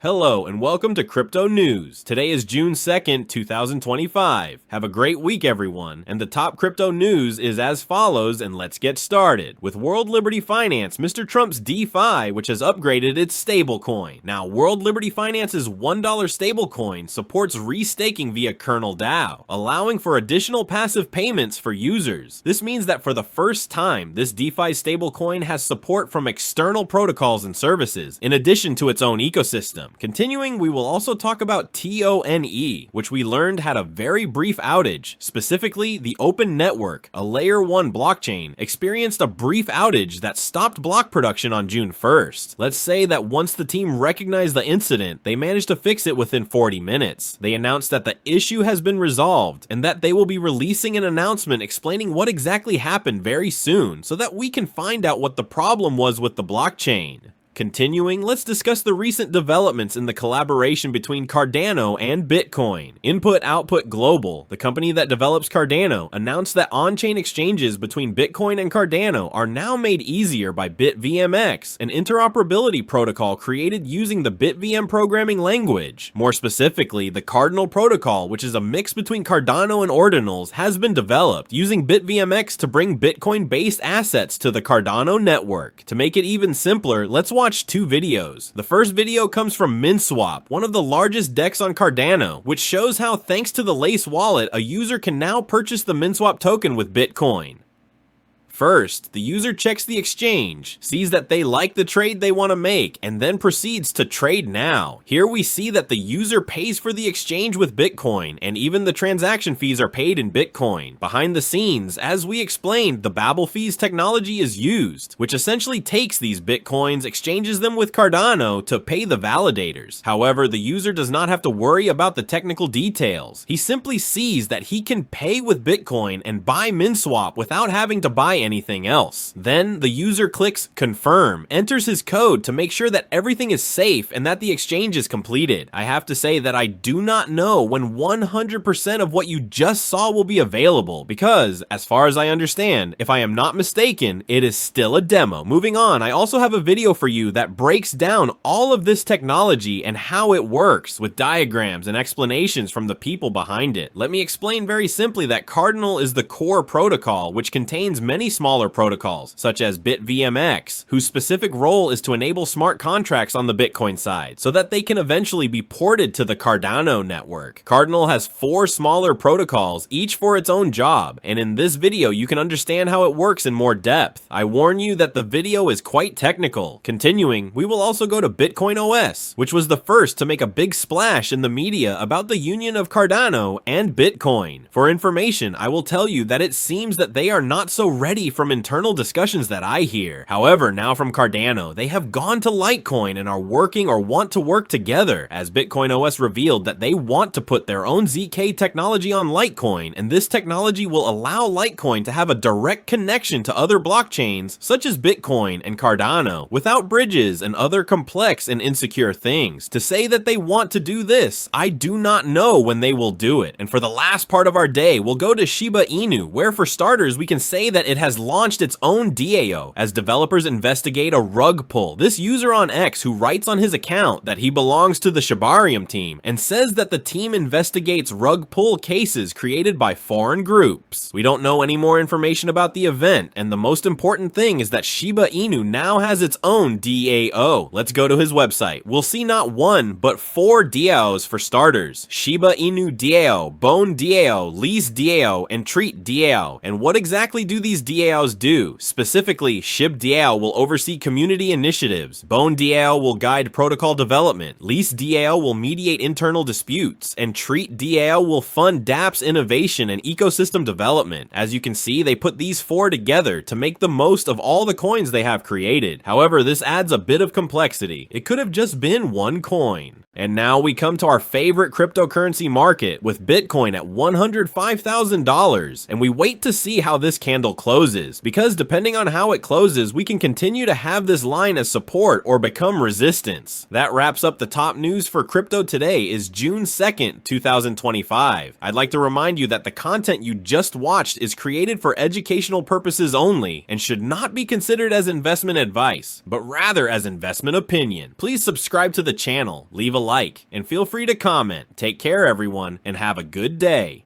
Hello and welcome to Crypto News. Today is June 2nd, 2025. Have a great week, everyone. And the top crypto news is as follows, and let's get started. With World Liberty Finance, Mr. Trump's DeFi, which has upgraded its stablecoin. Now, World Liberty Finance's $1 stablecoin supports restaking via Kernel DAO, allowing for additional passive payments for users. This means that for the first time, this DeFi stablecoin has support from external protocols and services, in addition to its own ecosystem. Continuing, we will also talk about TONE, which we learned had a very brief outage. Specifically, the Open Network, a Layer 1 blockchain, experienced a brief outage that stopped block production on June 1st. Let's say that once the team recognized the incident, they managed to fix it within 40 minutes. They announced that the issue has been resolved and that they will be releasing an announcement explaining what exactly happened very soon so that we can find out what the problem was with the blockchain. Continuing, let's discuss the recent developments in the collaboration between Cardano and Bitcoin. Input Output Global, the company that develops Cardano, announced that on-chain exchanges between Bitcoin and Cardano are now made easier by BitVMX, an interoperability protocol created using the BitVM programming language. More specifically, the Cardinal protocol, which is a mix between Cardano and Ordinals, has been developed using BitVMX to bring Bitcoin-based assets to the Cardano network. To make it even simpler, let's watch two videos. The first video comes from MinSwap, one of the largest DEX on Cardano, which shows how thanks to the Lace wallet, a user can now purchase the MinSwap token with Bitcoin. First, the user checks the exchange, sees that they like the trade they want to make, and then proceeds to trade now. Here we see that the user pays for the exchange with Bitcoin, and even the transaction fees are paid in Bitcoin. Behind the scenes, as we explained, the Babel fees technology is used, which essentially takes these Bitcoins, exchanges them with Cardano to pay the validators. However, the user does not have to worry about the technical details. He simply sees that he can pay with Bitcoin and buy MinSwap without having to buy anything else. Then the user clicks confirm, enters his code to make sure that everything is safe and that the exchange is completed. I have to say that I do not know when 100% of what you just saw will be available because, as far as I understand, if I am not mistaken, it is still a demo. Moving on, I also have a video for you that breaks down all of this technology and how it works with diagrams and explanations from the people behind it. Let me explain very simply that Cardinal is the core protocol, which contains many smaller protocols, such as BitVMX, whose specific role is to enable smart contracts on the Bitcoin side, so that they can eventually be ported to the Cardano network. Cardinal has 4 smaller protocols, each for its own job, and in this video you can understand how it works in more depth. I warn you that the video is quite technical. Continuing, we will also go to Bitcoin OS, which was the first to make a big splash in the media about the union of Cardano and Bitcoin. For information, I will tell you that it seems that they are not so ready from internal discussions that I hear. However, now from Cardano, they have gone to Litecoin and are working or want to work together, as Bitcoin OS revealed that they want to put their own ZK technology on Litecoin, and this technology will allow Litecoin to have a direct connection to other blockchains, such as Bitcoin and Cardano, without bridges and other complex and insecure things. To say that they want to do this, I do not know when they will do it. And for the last part of our day, we'll go to Shiba Inu, where for starters, we can say that it has launched its own DAO as developers investigate a rug pull. This user on X who writes on his account that he belongs to the Shibarium team and says that the team investigates rug pull cases created by foreign groups. We don't know any more information about the event, and the most important thing is that Shiba Inu now has its own DAO. Let's go to his website. We'll see not 1, but 4 DAOs for starters. Shiba Inu DAO, Bone DAO, Lease DAO, and Treat DAO. And what exactly do these DAOs do? Specifically, SHIB DAO will oversee community initiatives, Bone DAO will guide protocol development, Lease DAO will mediate internal disputes, and Treat DAO will fund dApps innovation and ecosystem development. As you can see, they put these 4 together to make the most of all the coins they have created. However, this adds a bit of complexity. It could have just been 1 coin. And now we come to our favorite cryptocurrency market, with Bitcoin at $105,000, and we wait to see how this candle closes, because depending on how it closes, we can continue to have this line as support or become resistance. That wraps up the top news for crypto. Today is June 2nd, 2025. I'd like to remind you that the content you just watched is created for educational purposes only and should not be considered as investment advice, but rather as investment opinion. Please subscribe to the channel, leave a like, and feel free to comment. Take care, everyone, and have a good day.